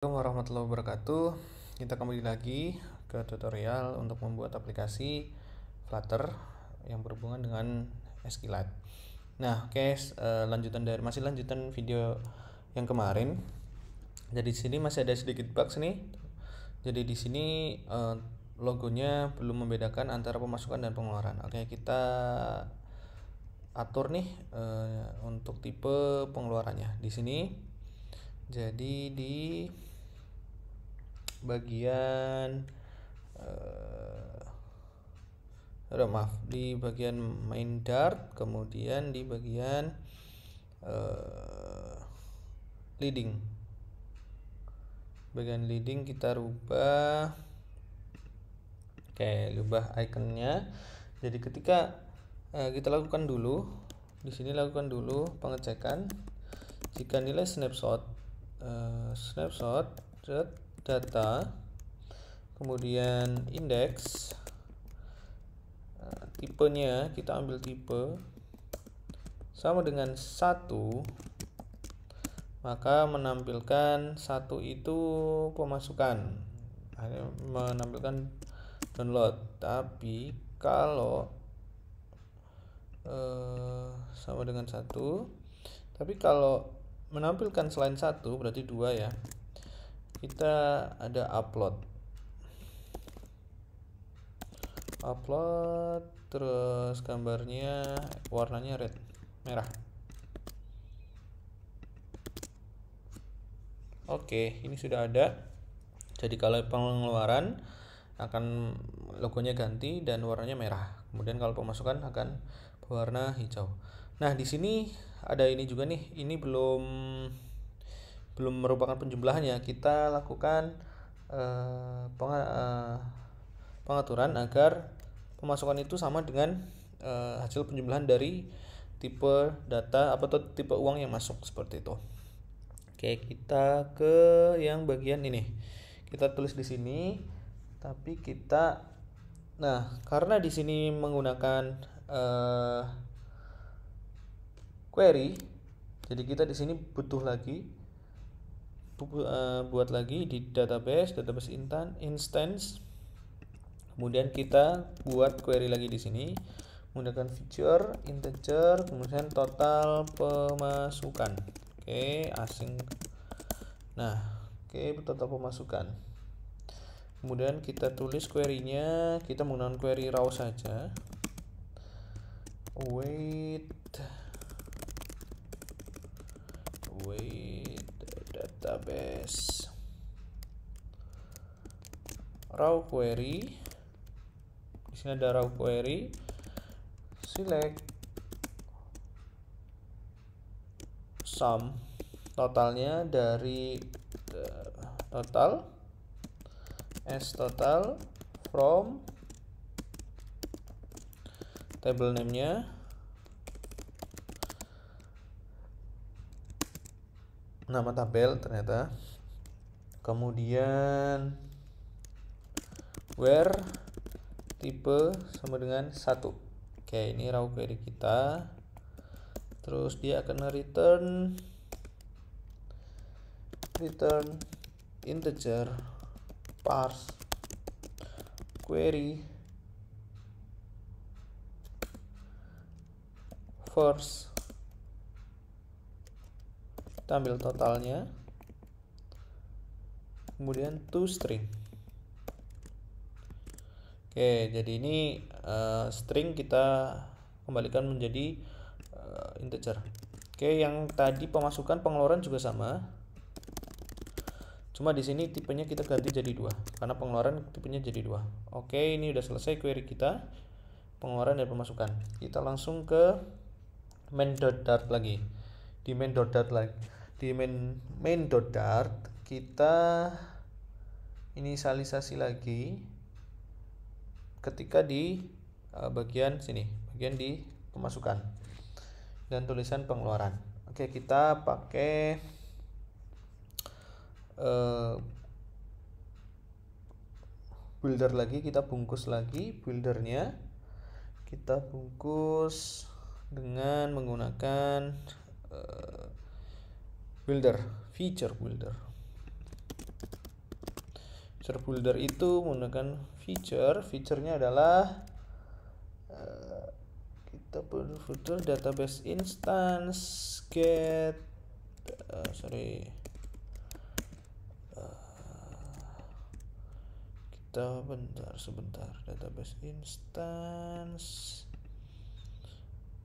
Assalamualaikum warahmatullahi wabarakatuh. Kita kembali lagi ke tutorial untuk membuat aplikasi Flutter yang berhubungan dengan SQLite. Nah, lanjutan video yang kemarin. Jadi di sini masih ada sedikit bugs nih. Jadi di sini logonya belum membedakan antara pemasukan dan pengeluaran. Oke, kita atur nih untuk tipe pengeluarannya. Di sini jadi di bagian di bagian main Dart, kemudian di bagian leading kita rubah ikonnya. Jadi ketika kita lakukan dulu di sini, lakukan dulu pengecekan. Jika nilai snapshot data, kemudian indeks, tipenya kita ambil tipe sama dengan 1, maka menampilkan 1 itu pemasukan, menampilkan download. Tapi kalau sama dengan 1, tapi kalau menampilkan selain 1 berarti 2 ya, kita ada upload terus gambarnya warnanya merah. Oke, ini sudah ada. Jadi kalau pengeluaran akan logonya ganti dan warnanya merah. Kemudian kalau pemasukan akan berwarna hijau. Nah, di sini ada ini juga nih. Ini belum merupakan penjumlahannya. Kita lakukan pengaturan agar pemasukan itu sama dengan hasil penjumlahan dari tipe data atau tipe uang yang masuk, seperti itu. Oke, kita ke yang bagian ini. Kita tulis di sini, tapi karena di sini menggunakan query, jadi kita di sini butuh lagi buat lagi di database instance. Kemudian kita buat query lagi di sini menggunakan feature integer, kemudian total pemasukan. Total pemasukan. Kemudian kita tulis query-nya, kita menggunakan query raw saja. Wait database raw query. Di sini ada raw query, select sum, totalnya dari total from table name-nya, nama tabel ternyata, kemudian where tipe sama dengan 1. Oke, ini raw query kita. Terus dia akan return integer parse query first, kita ambil totalnya, kemudian toString. Oke, jadi ini string kita kembalikan menjadi integer. Oke, yang tadi pemasukan pengeluaran juga sama. Cuma di sini tipenya kita ganti jadi 2 karena pengeluaran tipenya jadi 2. Oke, ini udah selesai query kita, pengeluaran dan pemasukan. Kita langsung ke main.dart lagi. Di main.dart kita inisialisasi lagi ketika di bagian sini, bagian di pemasukan dan tulisan pengeluaran. Oke, kita pakai builder lagi, kita bungkus lagi buildernya, kita bungkus dengan menggunakan feature builder. Feature builder itu menggunakan feature-nya adalah kita builder database instance get kita sebentar database instance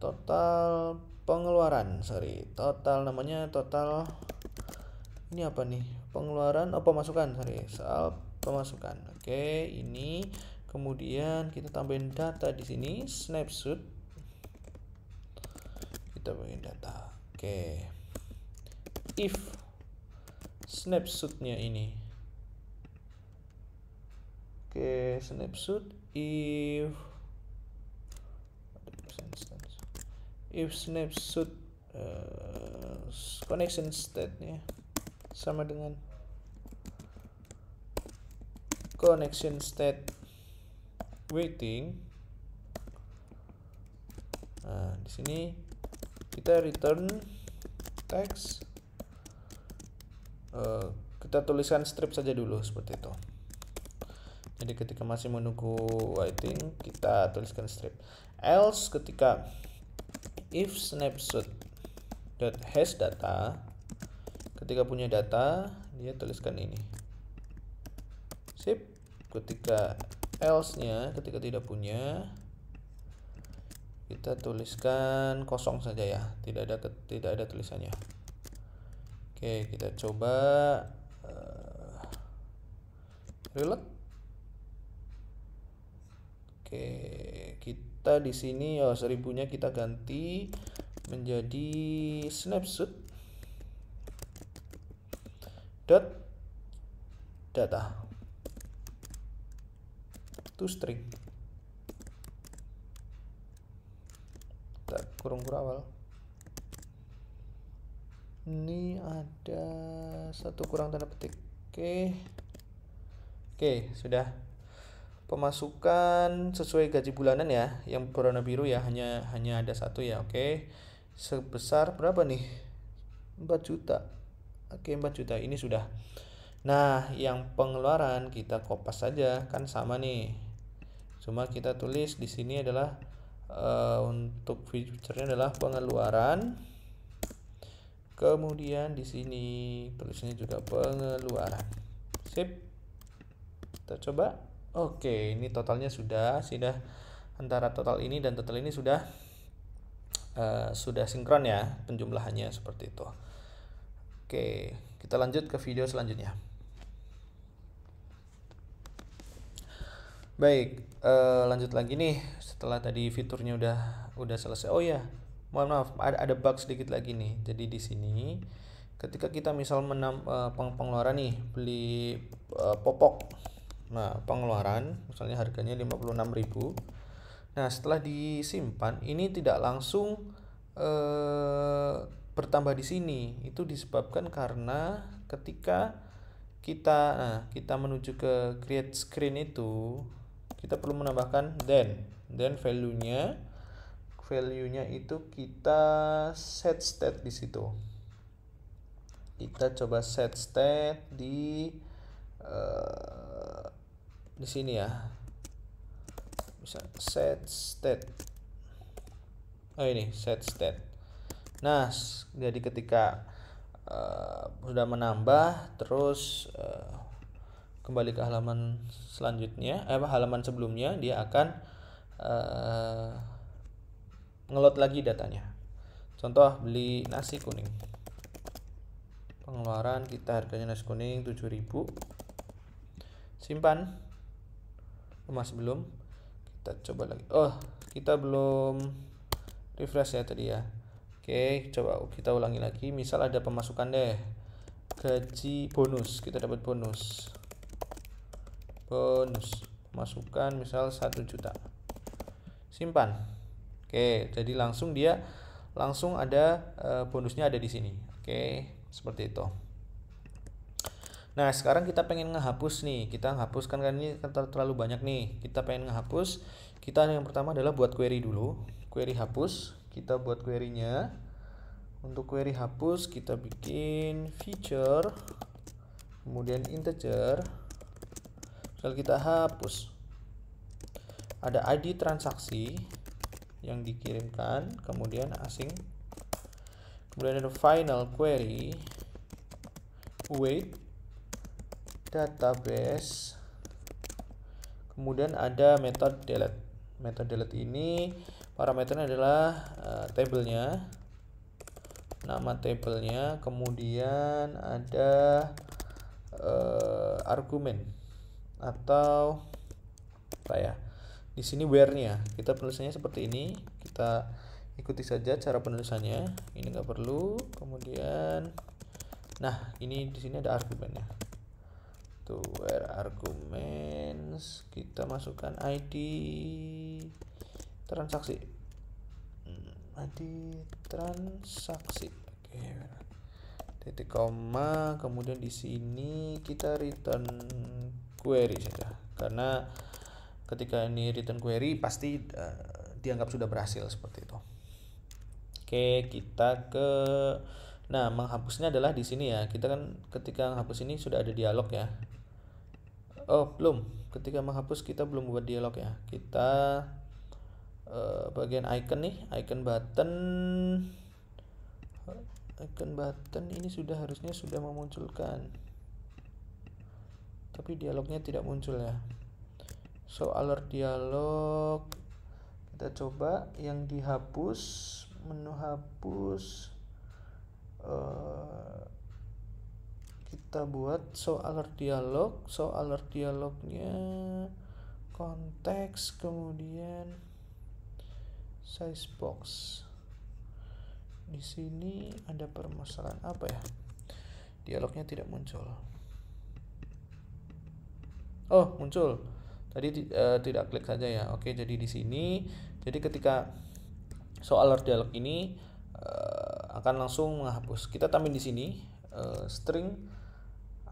total pengeluaran namanya total ini apa nih, pengeluaran pemasukan soal pemasukan. Oke, ini kemudian kita tambahin data di sini snapshot, kita tambahin data. Oke, if snapshotnya ini, oke, snapshot if snapshot connection state-nya sama dengan connection state waiting. Nah, di sini kita return text, kita tuliskan strip saja dulu seperti itu. Jadi ketika masih menunggu waiting, kita tuliskan strip. Else ketika if snapshot has data, ketika punya data dia tuliskan ini. Sip. Ketika else-nya, ketika tidak punya, kita tuliskan kosong saja ya, tidak ada tulisannya. Oke, kita coba reload. Oke, kita di sini 1000-nya kita ganti menjadi snapshot dot data to string. Kita kurung awal. Ini ada satu kurang tanda petik. Oke, sudah. Pemasukan sesuai gaji bulanan ya, yang berwarna biru ya, hanya ada satu ya. Oke, sebesar berapa nih? 4 juta. Oke, 4 juta ini sudah. Nah, yang pengeluaran kita kopas saja, kan sama nih. Cuma kita tulis di sini adalah untuk feature-nya adalah pengeluaran. Kemudian di sini tulisnya juga pengeluaran. Sip. Kita coba. Oke, ini totalnya sudah antara total ini dan total ini sudah sinkron ya penjumlahannya seperti itu. Oke, kita lanjut ke video selanjutnya. Baik, lanjut lagi nih. Setelah tadi fiturnya udah selesai. Oh ya, mohon maaf, ada bug sedikit lagi nih. Jadi di sini ketika kita misal pengeluaran nih, beli popok. Nah, pengeluaran misalnya harganya 56.000. Nah, setelah disimpan ini tidak langsung bertambah di sini. Itu disebabkan karena ketika kita menuju ke create screen itu kita perlu menambahkan then value-nya itu kita set state di situ. Kita coba set state di sini ya, bisa set state. Ini set state. Nah, jadi ketika sudah menambah, terus kembali ke halaman selanjutnya, halaman sebelumnya, dia akan ngeload lagi datanya. Contoh beli nasi kuning, pengeluaran kita harganya nasi kuning 7.000, simpan. Masih belum, kita coba lagi. Kita belum refresh ya tadi ya. Oke, coba kita ulangi lagi. Misal ada pemasukan deh, gaji bonus, kita dapat bonus masukan misal 1 juta, simpan. Oke, jadi langsung ada bonusnya ada di sini. Oke, seperti itu. Nah, sekarang kita pengen ngehapus nih. Kita menghapuskan kan ini terlalu banyak nih. Kita pengen ngehapus. Kita yang pertama adalah buat query dulu. Query hapus. Kita buat query-nya. Untuk query hapus kita bikin feature, kemudian integer, Kalau kita hapus, ada ID transaksi yang dikirimkan, kemudian asing, kemudian ada final query, await, database, kemudian ada method delete. Method delete ini parameternya adalah tabelnya, nama tabelnya, kemudian ada argumen atau apa ya, di sini where-nya kita penulisannya seperti ini, kita ikuti saja cara penulisannya, ini nggak perlu. Kemudian nah ini di sini ada argumennya tuh, where arguments, kita masukkan ID transaksi, ID transaksi, oke, titik koma, kemudian di sini kita return query saja, karena ketika ini return query pasti dianggap sudah berhasil seperti itu. Oke, kita ke menghapusnya adalah di sini ya. Kita kan ketika menghapus ini sudah ada dialog ya. Oh, belum. Ketika menghapus kita belum buat dialog ya. Kita bagian icon nih, icon button ini harusnya sudah memunculkan. Tapi dialognya tidak muncul ya. So alert dialog, kita coba yang dihapus, menu hapus, kita buat show alert dialognya konteks, kemudian size box. Di sini ada permasalahan apa ya, dialognya tidak muncul. Oh, muncul tadi, tidak klik saja ya. Oke, jadi di sini, jadi ketika show alert dialog ini akan langsung menghapus. Kita tambahin di sini string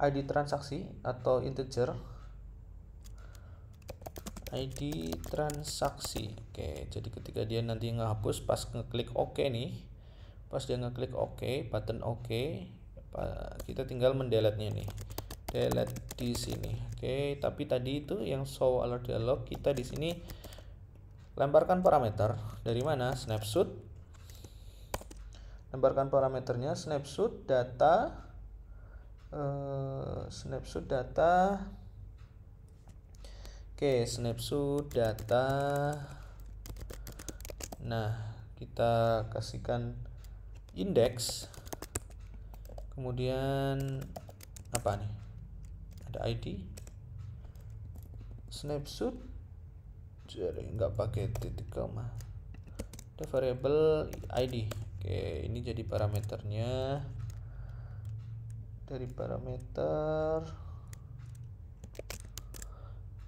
ID transaksi atau integer ID transaksi. Oke, jadi ketika dia nanti ngehapus pas ngeklik OK nih, pas dia ngeklik OK, button OK, kita tinggal mendelete-nya nih, delete di sini. Oke, tapi tadi itu yang show alert dialog, kita di sini lemparkan parameter dari mana? Snapshot. Lemparkan parameternya snapshot data, Oke, snapshot data. Nah, kita kasihkan index, kemudian apa nih, ada ID snapshot, jadi nggak pakai titik koma, ada variable ID. Oke, ini jadi parameternya, dari parameter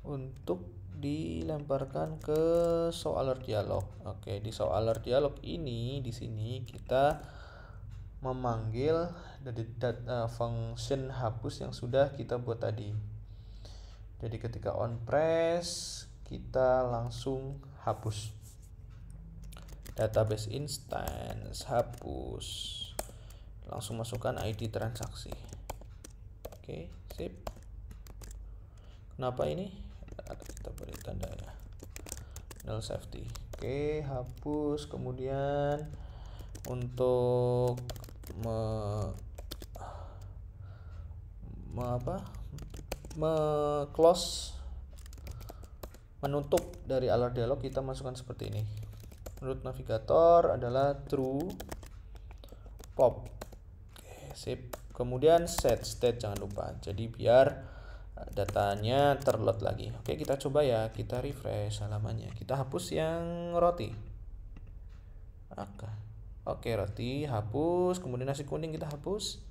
untuk dilemparkan ke show alert dialog. Oke, di show alert dialog ini di sini kita memanggil dari function hapus yang sudah kita buat tadi. Jadi ketika on press kita langsung hapus. Database instance hapus, langsung masukkan ID transaksi. Oke, sip. Kenapa ini? Kita beri tanda ya, null safety. Oke, hapus. Kemudian untuk close, menutup dari alert dialog, kita masukkan seperti ini. Menurut navigator adalah true pop. Oke, sip. Kemudian set state jangan lupa. Jadi biar datanya terload lagi. Oke, kita coba ya, kita refresh halamannya. Kita hapus yang roti. Oke, roti hapus, kemudian nasi kuning kita hapus.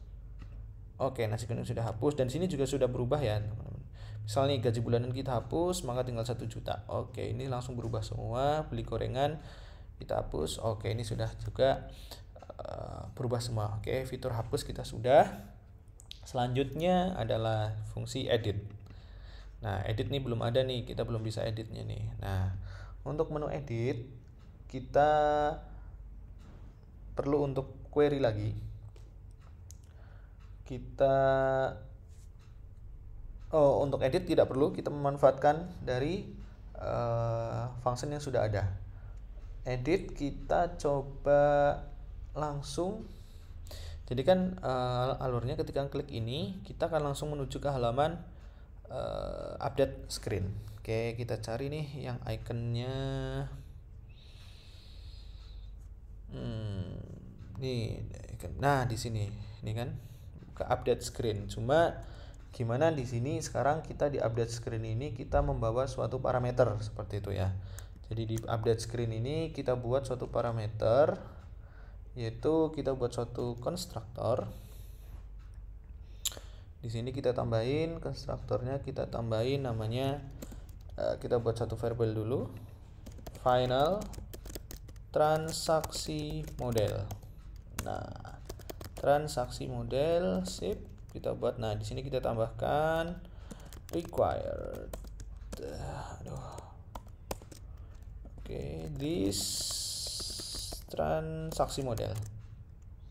Oke, nasi kuning sudah hapus, dan sini juga sudah berubah ya, teman-teman. Misalnya gaji bulanan kita hapus, maka tinggal 1 juta. Oke, ini langsung berubah semua. Beli gorengan kita hapus. Oke, ini sudah juga berubah semua. Oke, fitur hapus kita sudah. Selanjutnya adalah fungsi edit. Nah, edit nih belum ada nih, kita belum bisa editnya nih. Nah, untuk menu edit kita perlu untuk query lagi. Kita untuk edit tidak perlu, kita memanfaatkan dari function yang sudah ada. Edit kita coba langsung. Jadi kan alurnya ketika klik ini kita akan langsung menuju ke halaman update screen. Oke, kita cari nih yang ikonnya nih. Nah, di sini ini kan ke update screen. Cuma gimana di sini sekarang kita di update screen ini kita membawa suatu parameter seperti itu ya. Jadi di update screen ini kita buat suatu parameter, yaitu kita buat suatu konstruktor. Di sini kita tambahin konstruktornya, kita tambahin namanya, kita buat satu variabel dulu, final transaksi model. Nah, transaksi model, sip, kita buat. Nah, di sini kita tambahkan required. Oke, this transaksi model,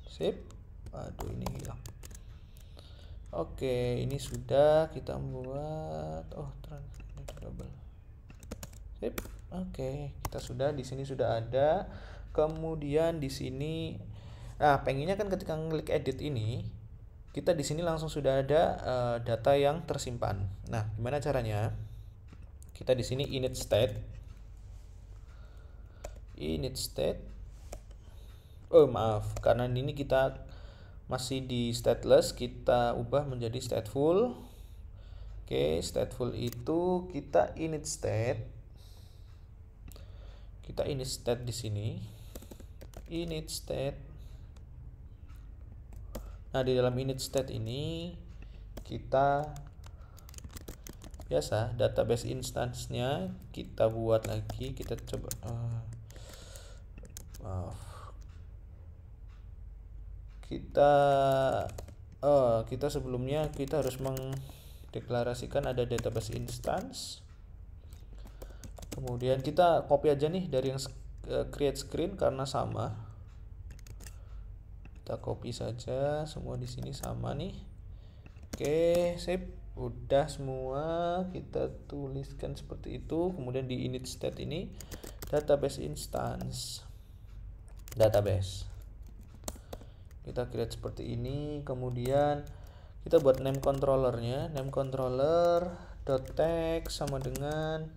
sip. Aduh, ini hilang. Oke, ini sudah kita buat. Double. Sip. Oke, kita sudah di sini sudah ada. Kemudian di sini, nah pengennya kan ketika klik edit ini, kita di sini langsung sudah ada data yang tersimpan. Nah, gimana caranya? Kita di sini init state. Oh maaf, karena ini kita masih di stateless, kita ubah menjadi stateful. Oke, stateful itu kita init state. Kita init state di sini. Init state. Nah, di dalam init state ini kita biasa database instance-nya kita buat lagi, kita coba kita sebelumnya kita harus mendeklarasikan ada database instance. Kemudian kita copy aja nih dari yang create screen karena sama. Kita copy saja semua di sini sama nih. Oke, sip. Udah semua kita tuliskan seperti itu. Kemudian di init state ini database instance. Database. Kita create seperti ini, kemudian kita buat name controllernya, name controller .text sama dengan,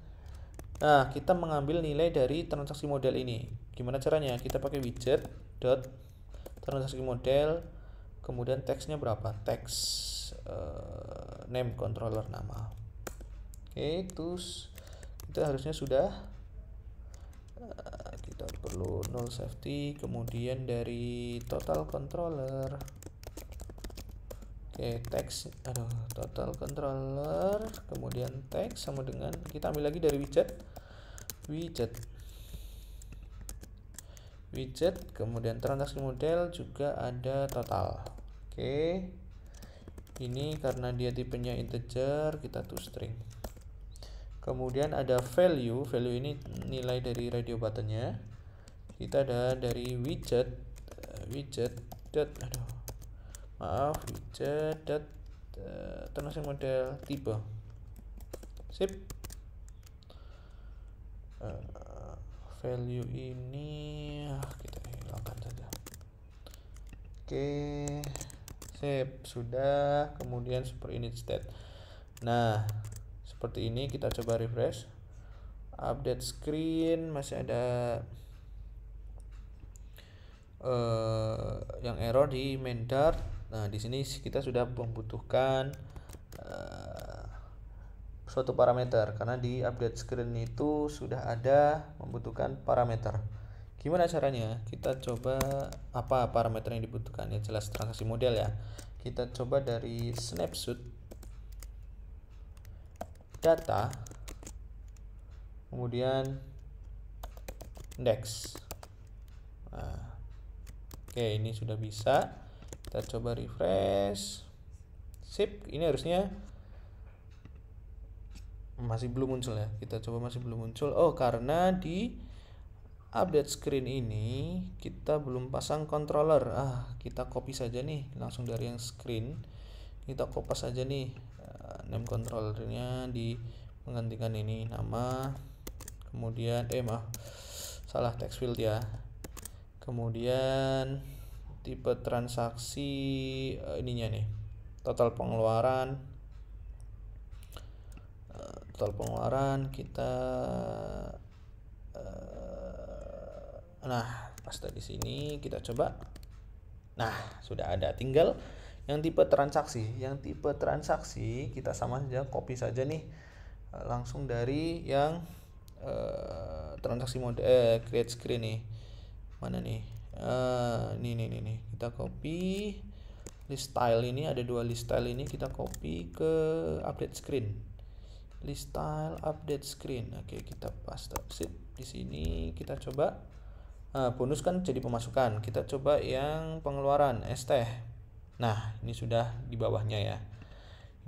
nah kita mengambil nilai dari transaksi model ini. Gimana caranya? Kita pakai widget transaksi model, kemudian teksnya berapa? Teks name controller nama. Oke, terus kita harusnya sudah. Kita perlu null safety, kemudian dari total controller, oke, text, total controller, kemudian text sama dengan, kita ambil lagi dari widget, kemudian transaksi model juga ada total. Oke, ini karena dia tipenya integer, kita toString. Kemudian ada value ini nilai dari radio buttonnya. Kita ada dari widget transaksi model tipe. Sip. Value ini kita hilangkan saja. Oke, sip, sudah. Kemudian super init state. Nah, seperti ini, kita coba refresh. Update screen masih ada yang error di main Dart. Nah, di sini kita sudah membutuhkan suatu parameter karena di update screen itu sudah ada membutuhkan parameter. Gimana caranya? Kita coba apa parameter yang dibutuhkan. Ya jelas transaksi model ya. Kita coba dari snapshot data, kemudian index. Nah, oke, ini sudah bisa. Kita coba refresh. Sip, ini harusnya masih belum muncul ya. Kita coba, masih belum muncul. Oh, karena di update screen ini kita belum pasang controller. Kita copy saja nih langsung dari yang screen. Kita copy saja nih name controllernya di menggantikan ini nama, kemudian salah text field ya, kemudian tipe transaksi ininya nih total pengeluaran kita nah paste di sini, kita coba. Nah, sudah ada, tinggal yang tipe transaksi kita sama saja copy saja nih langsung dari yang transaksi mode create screen nih. Mana nih? Ini kita copy list style ini, ada dua list style ini, kita copy ke update screen. List style update screen. Oke, kita paste sip di sini, kita coba. Bonus kan jadi pemasukan. Kita coba yang pengeluaran ST. Nah, ini sudah di bawahnya ya.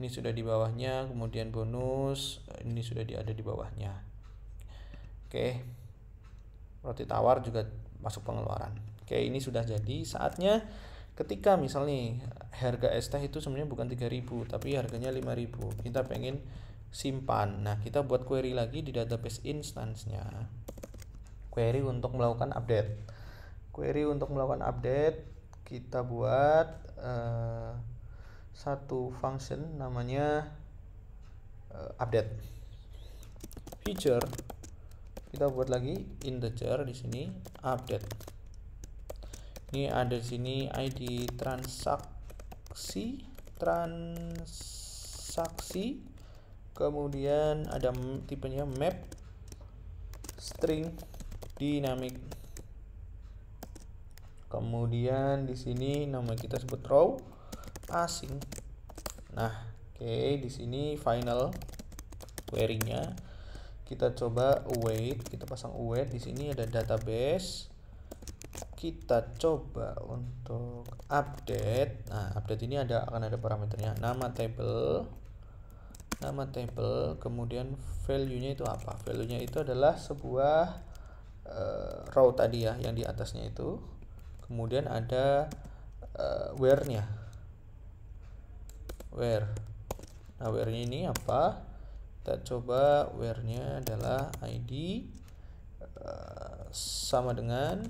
Ini sudah di bawahnya, kemudian bonus ini sudah ada di bawahnya. Oke. Roti tawar juga masuk pengeluaran. Oke, ini sudah jadi. Saatnya ketika misalnya harga ST itu sebenarnya bukan 3.000 tapi harganya 5.000. Kita pengen simpan. Nah, kita buat query lagi di database instance-nya. Query untuk melakukan update. Kita buat satu function namanya update. Feature kita buat lagi integer di sini update. Ini ada di sini ID transaksi, kemudian ada tipenya map, string, dynamic. Kemudian di sini nama kita sebut row, asing. Nah, oke, di sini final query-nya kita coba await, kita pasang await. Di sini ada database. Kita coba untuk update. Nah, update ini akan ada parameternya, nama table, kemudian value-nya itu apa? Value-nya itu adalah sebuah row tadi ya, yang di atasnya itu. Kemudian ada where-nya. Nah, where-nya ini apa? Kita coba where-nya adalah ID sama dengan,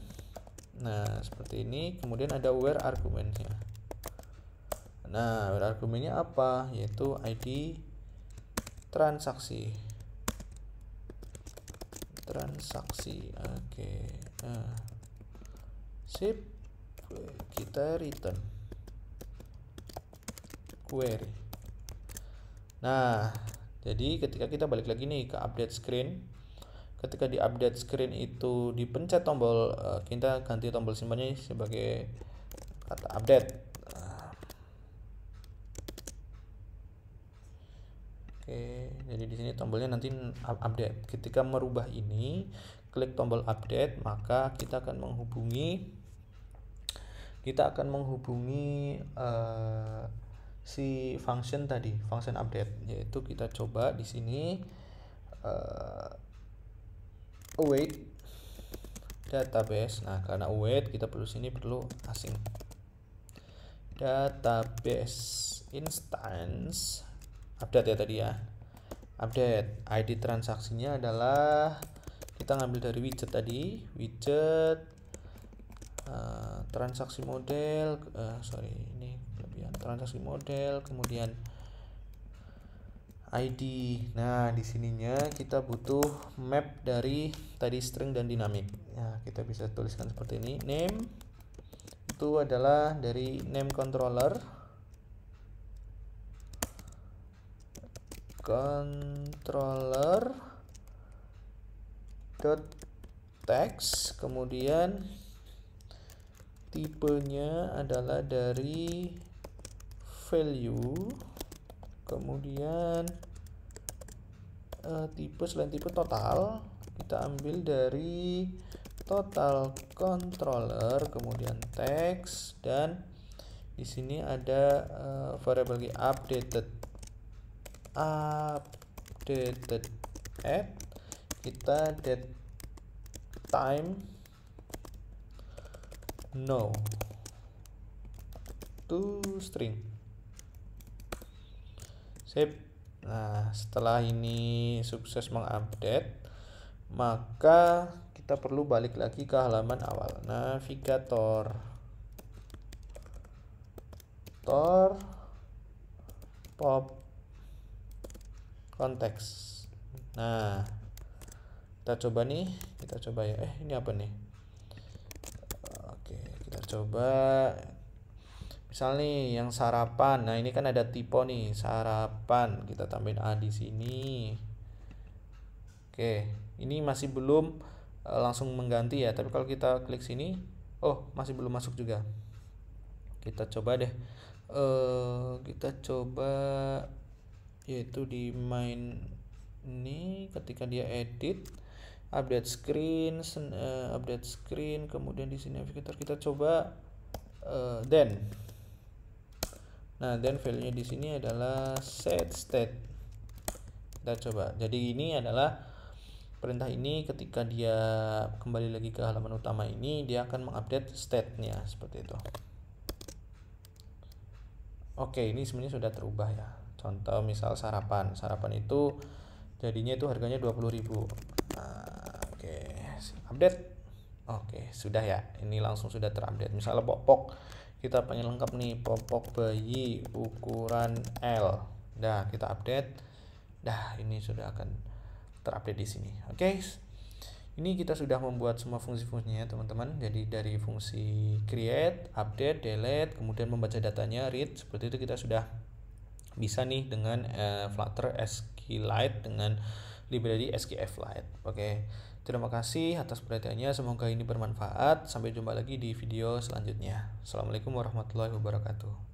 nah seperti ini. Kemudian ada where argument-nya. Nah, where argument-nya apa? Yaitu ID transaksi. Oke. Sip. Kita return query. Nah, jadi ketika kita balik lagi nih ke update screen, ketika di update screen itu dipencet tombol, kita ganti tombol simpannya sebagai kata update. Oke, jadi di sini tombolnya nanti update. Ketika merubah ini, klik tombol update, maka kita akan menghubungi si function tadi, function update, yaitu kita coba di sini await database. Nah, karena await kita perlu asing. Database instance update ya tadi ya. Update ID transaksinya adalah kita ngambil dari widget tadi, transaksi model, ini kelebihan transaksi model, kemudian ID. Nah, di sininya kita butuh map dari tadi string dan dynamic. Nah, kita bisa tuliskan seperti ini. Name itu adalah dari name controller. Dot text, kemudian tipenya adalah dari value, kemudian tipe, selain tipe total kita ambil dari total controller, kemudian text, dan di sini ada variable updated at, kita date time no to string. Sip. Nah, setelah ini sukses mengupdate, maka kita perlu balik lagi ke halaman awal. Navigator, pop, konteks. Nah, kita coba ya. Ini apa nih? Oke, kita coba. Misal nih yang sarapan. Nah, ini kan ada tipe nih, sarapan. Kita tambahin A di sini. Oke, ini masih belum langsung mengganti ya, tapi kalau kita klik sini, oh, masih belum masuk juga. Kita coba deh. Kita coba yaitu di main ini, ketika dia edit, update screen, kemudian di sini navigator kita coba then. Nah, then value-nya di sini adalah set state. Kita coba. Jadi ini adalah perintah ini, ketika dia kembali lagi ke halaman utama ini, dia akan mengupdate state-nya seperti itu. Oke, ini sebenarnya sudah terubah ya. Contoh misal sarapan itu jadinya itu harganya 20.000. Nah, oke, update. Oke, sudah ya. Ini langsung sudah terupdate. Misalnya popok, kita pengen lengkap nih, popok bayi ukuran L. Dah, kita update. Dah, ini sudah akan terupdate di sini. Oke. Ini kita sudah membuat semua fungsi-fungsinya, teman-teman. Jadi dari fungsi create, update, delete, kemudian membaca datanya, read. Seperti itu kita sudah bisa nih dengan Flutter SQLite dengan library SQFlite. Oke. Terima kasih atas perhatiannya, semoga ini bermanfaat. Sampai jumpa lagi di video selanjutnya. Assalamualaikum warahmatullahi wabarakatuh.